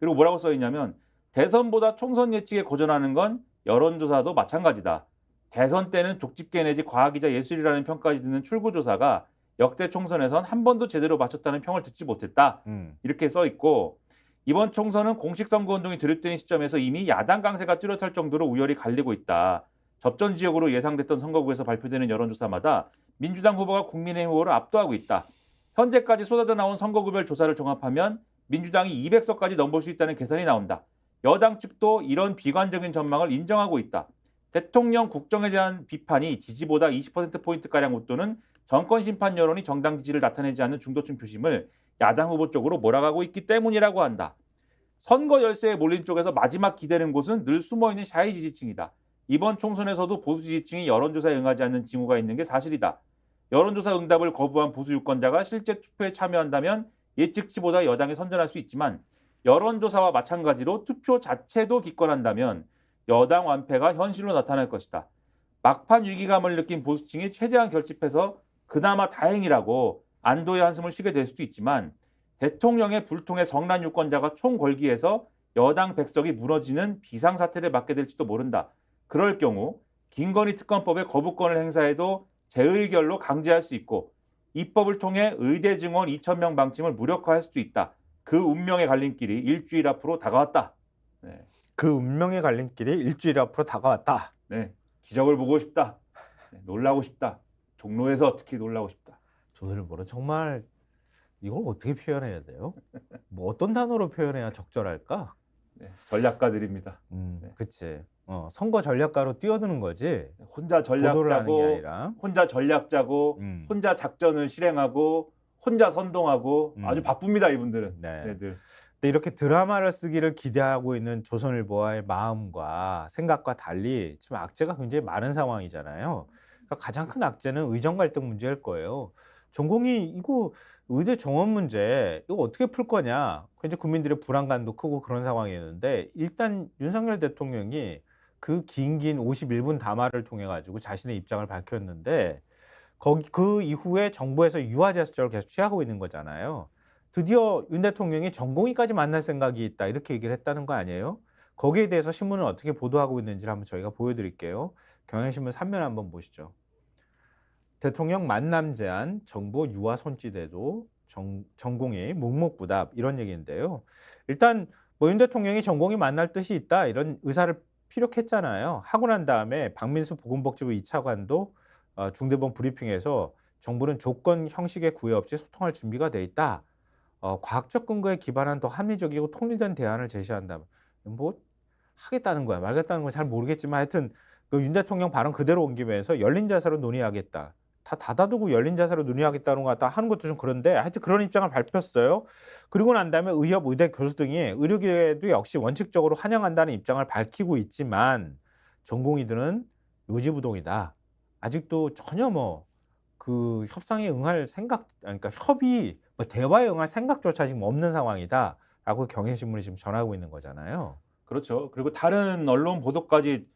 그리고 뭐라고 써 있냐면 대선보다 총선 예측에 고전하는 건 여론조사도 마찬가지다. 대선 때는 족집게 내지 과학이자 예술이라는 평가까지 듣는 출구조사가 역대 총선에선 한 번도 제대로 맞췄다는 평을 듣지 못했다. 이렇게 써 있고 이번 총선은 공식 선거운동이 드립되는 시점에서 이미 야당 강세가 뚜렷할 정도로 우열이 갈리고 있다. 접전 지역으로 예상됐던 선거구에서 발표되는 여론조사마다 민주당 후보가 국민의힘 후보를 압도하고 있다. 현재까지 쏟아져 나온 선거구별 조사를 종합하면 민주당이 200석까지 넘볼 수 있다는 계산이 나온다. 여당 측도 이런 비관적인 전망을 인정하고 있다. 대통령 국정에 대한 비판이 지지보다 20%포인트가량 웃도는 정권 심판 여론이 정당 지지를 나타내지 않는 중도층 표심을 야당 후보 쪽으로 몰아가고 있기 때문이라고 한다. 선거 열세에 몰린 쪽에서 마지막 기대는 곳은 늘 숨어있는 샤이 지지층이다. 이번 총선에서도 보수 지지층이 여론조사에 응하지 않는 징후가 있는 게 사실이다. 여론조사 응답을 거부한 보수 유권자가 실제 투표에 참여한다면 예측치보다 여당이 선전할 수 있지만 여론조사와 마찬가지로 투표 자체도 기권한다면 여당 완패가 현실로 나타날 것이다. 막판 위기감을 느낀 보수층이 최대한 결집해서 그나마 다행이라고 안도의 한숨을 쉬게 될 수도 있지만 대통령의 불통의 성난 유권자가 총궐기에서 여당 백석이 무너지는 비상사태를 맞게 될지도 모른다. 그럴 경우 김건희 특검법의 거부권을 행사해도 재의결로 강제할 수 있고 입법을 통해 의대 증원 2,000명 방침을 무력화할 수도 있다. 그 운명의 갈림길이 일주일 앞으로 다가왔다. 네. 그 운명의 갈림길이 일주일 앞으로 다가왔다. 네. 기적을 보고 싶다. 네. 놀라고 싶다. 종로에서 특히 놀라고 싶다. 조선일보는 정말 이걸 어떻게 표현해야 돼요? 뭐 어떤 단어로 표현해야 적절할까? 네. 전략가들입니다. 네. 그치. 선거 전략가로 뛰어드는 거지. 혼자 전략 보도를 하는 게 짜고, 아니라. 혼자 전략 짜고, 혼자 작전을 실행하고, 혼자 선동하고 아주 바쁩니다 이분들은. 네. 네들. 근데 이렇게 드라마를 쓰기를 기대하고 있는 조선일보와의 마음과 생각과 달리 지금 악재가 굉장히 많은 상황이잖아요. 그러니까 가장 큰 악재는 의정 갈등 문제일 거예요. 전공이 이거 의대 정원 문제 이거 어떻게 풀 거냐. 이제 국민들의 불안감도 크고 그런 상황이었는데 일단 윤석열 대통령이 그 긴 51분 담화를 통해 가지고 자신의 입장을 밝혔는데 그 이후에 정부에서 유화 제스처를 계속 취하고 있는 거잖아요. 드디어 윤 대통령이 전공의까지 만날 생각이 있다 이렇게 얘기를 했다는 거 아니에요? 거기에 대해서 신문은 어떻게 보도하고 있는지를 한번 저희가 보여드릴게요. 경향신문 3면 한번 보시죠. 대통령 만남 제안, 정부 유화 손찌대도 전공의 묵묵부답 이런 얘기인데요. 일단 뭐 윤 대통령이 전공의 만날 뜻이 있다 이런 의사를 피력했잖아요. 하고 난 다음에 박민수 보건복지부 2차관도 중대본 브리핑에서 정부는 조건 형식의 구애 없이 소통할 준비가 돼 있다. 과학적 근거에 기반한 더 합리적이고 통일된 대안을 제시한다. 뭐 하겠다는 거야, 말겠다는 건 잘 모르겠지만 하여튼 그 윤 대통령 발언 그대로 옮기면서 열린 자세로 논의하겠다. 다 닫아두고 열린 자세로 논의하겠다는 거 같다 하는 것도 좀 그런데 하여튼 그런 입장을 밝혔어요. 그리고 난 다음에 의협, 의대 교수 등이 의료계도 역시 원칙적으로 환영한다는 입장을 밝히고 있지만 전공의들은 요지부동이다. 아직도 전혀 그 협상에 응할 생각, 그러니까 협의, 대화에 응할 생각조차 지금 없는 상황이다라고 경향신문이 지금 전하고 있는 거잖아요. 그렇죠. 그리고 다른 언론 보도까지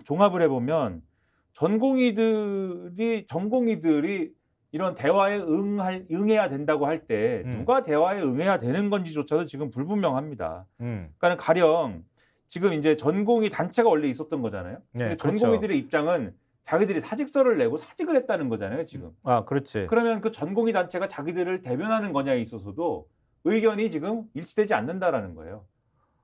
종합을 해보면 전공의들이 이런 대화에 응해야 된다고 할 때 누가 대화에 응해야 되는 건지조차도 지금 불분명합니다. 그러니까 가령 지금 이제 전공의 단체가 원래 있었던 거잖아요. 네, 근데 그렇죠. 전공의들의 입장은 자기들이 사직서를 내고 사직을 했다는 거잖아요, 지금. 아, 그렇지. 그러면 그 전공의 단체가 자기들을 대변하는 거냐에 있어서도 의견이 지금 일치되지 않는다라는 거예요.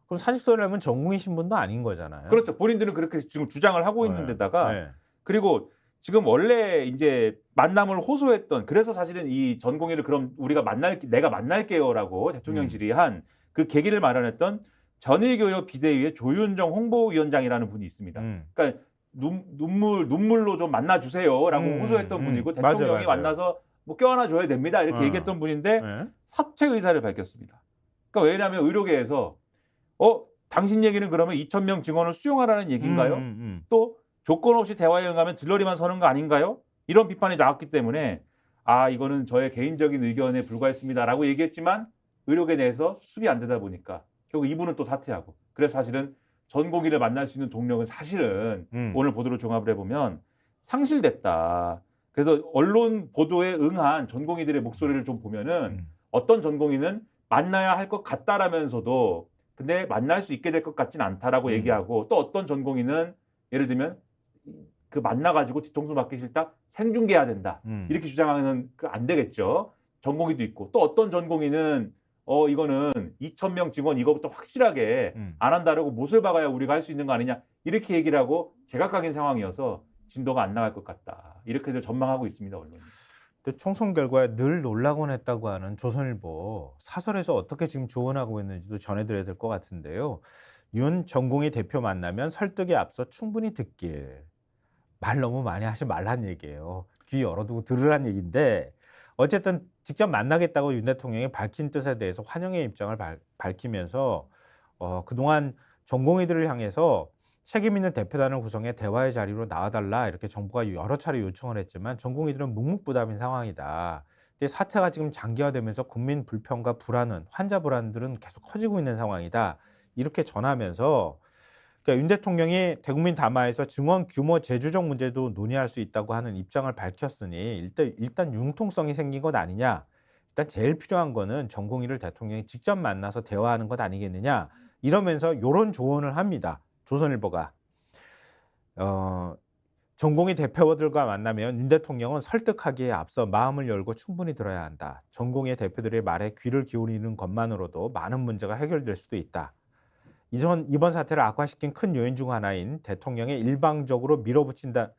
그럼 사직서를 내면 전공의 신분도 아닌 거잖아요. 그렇죠. 본인들은 그렇게 지금 주장을 하고 있는 데다가 그리고 지금 원래 이제 만남을 호소했던 그래서 사실은 이 전공의를 그럼 내가 만날게요라고 대통령실이 한 그 계기를 마련했던 전의교협 비대위의 조윤정 홍보위원장이라는 분이 있습니다. 그러니까 눈물로 좀 만나주세요라고 호소했던 분이고 대통령이 맞아요. 만나서 뭐 껴안아 줘야 됩니다 이렇게 얘기했던 분인데 사퇴 의사를 밝혔습니다. 그러니까 왜냐하면 의료계에서 당신 얘기는 그러면 2,000명 증원을 수용하라는 얘기인가요? 또 조건 없이 대화에 응하면 들러리만 서는 거 아닌가요? 이런 비판이 나왔기 때문에 이거는 저의 개인적인 의견에 불과했습니다라고 얘기했지만 의료계 내에서 수습이 안 되다 보니까 결국 이분은 또 사퇴하고 그래서 사실은 전공의를 만날 수 있는 동력은 사실은 오늘 보도를 종합을 해보면 상실됐다. 그래서 언론 보도에 응한 전공의들의 목소리를 좀 보면은 어떤 전공의는 만나야 할 것 같다라면서도 근데 만날 수 있게 될 것 같진 않다라고 얘기하고 또 어떤 전공의는 예를 들면 그 만나 가지고 뒤통수 맞기 싫다. 생중계해야 된다. 이렇게 주장하는 그 안 되겠죠. 전공의도 있고 또 어떤 전공의는 이거는 2,000명 직원 이거부터 확실하게 안 한다라고 못을 박아야 우리가 할 수 있는 거 아니냐. 이렇게 얘기를 하고 제각각인 상황이어서 진도가 안 나갈 것 같다. 이렇게들 전망하고 있습니다, 언론이. 근데 총선 결과에 늘 놀라곤 했다고 하는 조선일보 사설에서 어떻게 지금 조언하고 있는지도 전해드려야 될 것 같은데요. 윤 전공의 대표 만나면 설득에 앞서 충분히 듣길. 말 너무 많이 하지 말란 얘기예요. 귀 열어두고 들으란 얘기인데 어쨌든 직접 만나겠다고 윤 대통령이 밝힌 뜻에 대해서 환영의 입장을 밝히면서 그동안 전공의들을 향해서 책임 있는 대표단을 구성해 대화의 자리로 나와달라 이렇게 정부가 여러 차례 요청을 했지만 전공의들은 묵묵부답인 상황이다. 근데 사태가 지금 장기화되면서 국민 불평과 불안은 환자 불안들은 계속 커지고 있는 상황이다. 이렇게 전하면서 그러니까 윤 대통령이 대국민 담화에서 증원 규모 재조정 문제도 논의할 수 있다고 하는 입장을 밝혔으니 일단 융통성이 생긴 것 아니냐. 일단 제일 필요한 거는 전공의를 대통령이 직접 만나서 대화하는 것 아니겠느냐. 이러면서 이런 조언을 합니다. 조선일보가. 전공의 대표들과 만나면 윤 대통령은 설득하기에 앞서 마음을 열고 충분히 들어야 한다. 전공의 대표들의 말에 귀를 기울이는 것만으로도 많은 문제가 해결될 수도 있다. 이번 사태를 악화시킨 큰 요인 중 하나인 대통령이 일방적으로 밀어붙인다는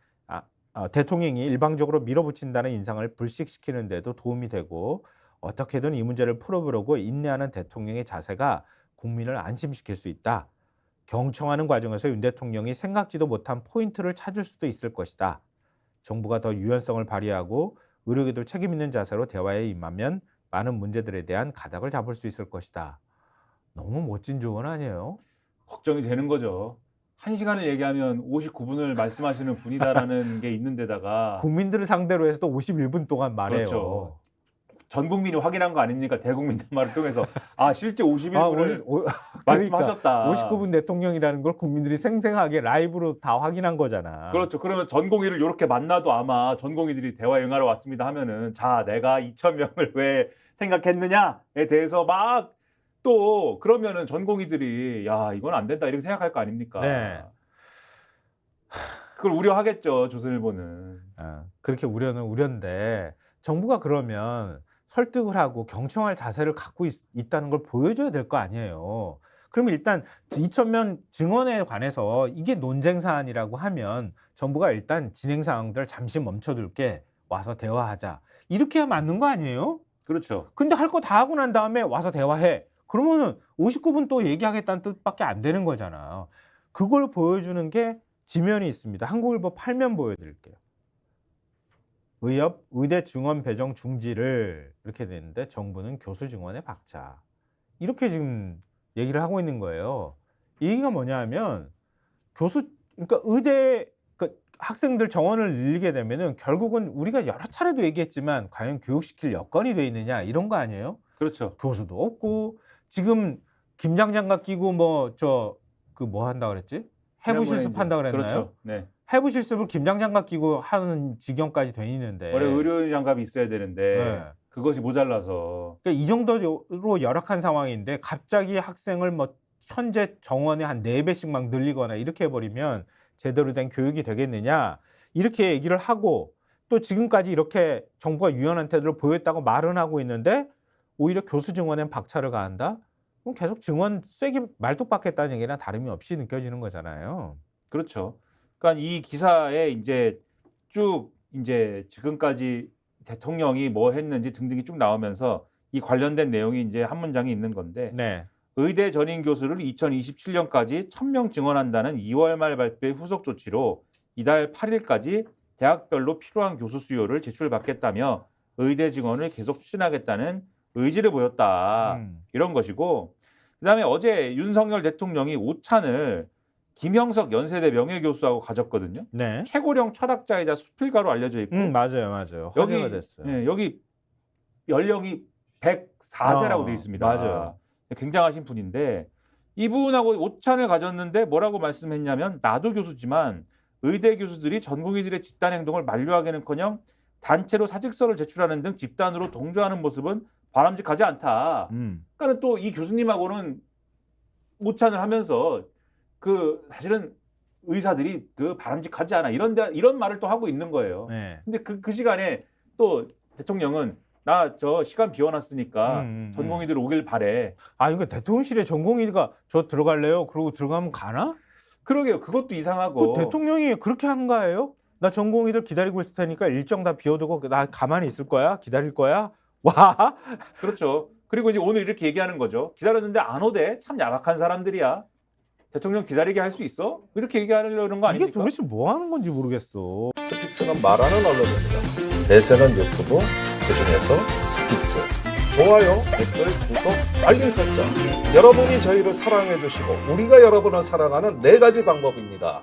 인상을 불식시키는 데도 도움이 되고 어떻게든 이 문제를 풀어보려고 인내하는 대통령의 자세가 국민을 안심시킬 수 있다. 경청하는 과정에서 윤 대통령이 생각지도 못한 포인트를 찾을 수도 있을 것이다. 정부가 더 유연성을 발휘하고 의료계도 책임 있는 자세로 대화에 임하면 많은 문제들에 대한 가닥을 잡을 수 있을 것이다. 너무 멋진 조언 아니에요? 걱정이 되는 거죠. 1시간을 얘기하면 59분을 말씀하시는 분이다라는 게 있는 데다가 국민들을 상대로 해서도 51분 동안 말해요. 그렇죠. 전 국민이 확인한 거 아닙니까? 대국민 담화를 통해서 실제 51분을 그러니까 말씀하셨다. 59분 대통령이라는 걸 국민들이 생생하게 라이브로 다 확인한 거잖아. 그렇죠. 그러면 전공의를 요렇게 만나도 아마 전공의들이 대화에 응하러 왔습니다 하면은 자, 내가 2,000명을 왜 생각했느냐에 대해서 막 또 그러면은 전공의들이 야, 이건 안 된다 이렇게 생각할 거 아닙니까? 네. 그걸 우려하겠죠, 조선일보는. 그렇게 우려는 우려인데 정부가 그러면 설득을 하고 경청할 자세를 갖고 있다는 걸 보여줘야 될 거 아니에요. 그러면 일단 2,000명 증언에 관해서 이게 논쟁 사안이라고 하면 정부가 일단 진행 사항들 잠시 멈춰둘게 와서 대화하자. 이렇게 해야 맞는 거 아니에요? 그렇죠. 근데 할 거 다 하고 난 다음에 와서 대화해. 그러면은 59분 또 얘기하겠다는 뜻밖에 안 되는 거잖아. 그걸 보여주는 게 지면이 있습니다. 한국일보 8면 보여드릴게요. 의대 증원 배정 중지를 이렇게 되는데 정부는 교수 증원에 박차. 이렇게 지금 얘기를 하고 있는 거예요. 이 얘기가 뭐냐면 그러니까 의대 학생들 정원을 늘리게 되면은 결국은 우리가 여러 차례도 얘기했지만 과연 교육시킬 여건이 돼 있느냐 이런 거 아니에요? 그렇죠. 교수도 없고 지금 김장 장갑 끼고 뭐 한다 그랬지? 해부 실습한다 그랬나요? 그렇죠. 네. 해부 실습을 김장 장갑 끼고 하는 지경까지 돼 있는데. 원래 의료 장갑이 있어야 되는데 네. 그것이 모자라서. 그러니까 이 정도로 열악한 상황인데 갑자기 학생을 뭐 현재 정원에 한 4배씩 막 늘리거나 이렇게 해버리면 제대로 된 교육이 되겠느냐 이렇게 얘기를 하고 또 지금까지 이렇게 정부가 유연한 태도를 보였다고 말은 하고 있는데 오히려 교수 증원엔 박차를 가한다? 그럼 계속 증원 쐐기 말뚝박겠다는 얘기나 다름이 없이 느껴지는 거잖아요. 그렇죠. 그러니까 이 기사에 이제 쭉 이제 지금까지 대통령이 뭐 했는지 등등이 쭉 나오면서 이 관련된 내용이 이제 한 문장이 있는 건데 네. 의대 전임 교수를 2027년까지 1,000명 증원한다는 2월 말 발표의 후속 조치로 이달 8일까지 대학별로 필요한 교수 수요를 제출받겠다며 의대 증원을 계속 추진하겠다는 의지를 보였다. 이런 것이고 그다음에 어제 윤석열 대통령이 오찬을 김형석 연세대 명예교수하고 가졌거든요. 네. 최고령 철학자이자 수필가로 알려져 있고 맞아요. 화제가 됐어요. 네, 여기 연령이 104세라고 되어 있습니다. 맞아요. 굉장하신 분인데 이분하고 오찬을 가졌는데 뭐라고 말씀했냐면 나도 교수지만 의대 교수들이 전공의들의 집단 행동을 만류하기는커녕 단체로 사직서를 제출하는 등 집단으로 동조하는 모습은 바람직하지 않다. 음. 그러니까 또 이 교수님하고는 모찬을 하면서 그 사실은 의사들이 그 바람직하지 않아 이런 말을 또 하고 있는 거예요. 네. 근데 그 시간에 또 대통령은 나 저 시간 비워놨으니까 음. 전공의들 오길 바래. 아, 이거 대통령실에 전공의가 저 들어갈래요? 그러고 들어가면 가나? 그러게요. 그것도 이상하고. 그 대통령이 그렇게 한 거예요? 나 전공의들 기다리고 있을 테니까 일정 다 비워두고 나 가만히 있을 거야? 기다릴 거야? 와. 그렇죠. 그리고 이제 오늘 이렇게 얘기하는 거죠. 기다렸는데 안 오대. 참 야박한 사람들이야. 대통령 기다리게 할 수 있어? 이렇게 얘기하려는 거 이게 아닙니까? 도대체 뭐 하는 건지 모르겠어. 스픽스는 말하는 언론입니다. 대세는 유튜브, 그중에서 스픽스. 좋아요, 댓글, 구독, 알림 설정. 여러분이 저희를 사랑해 주시고 우리가 여러분을 사랑하는 4가지 방법입니다.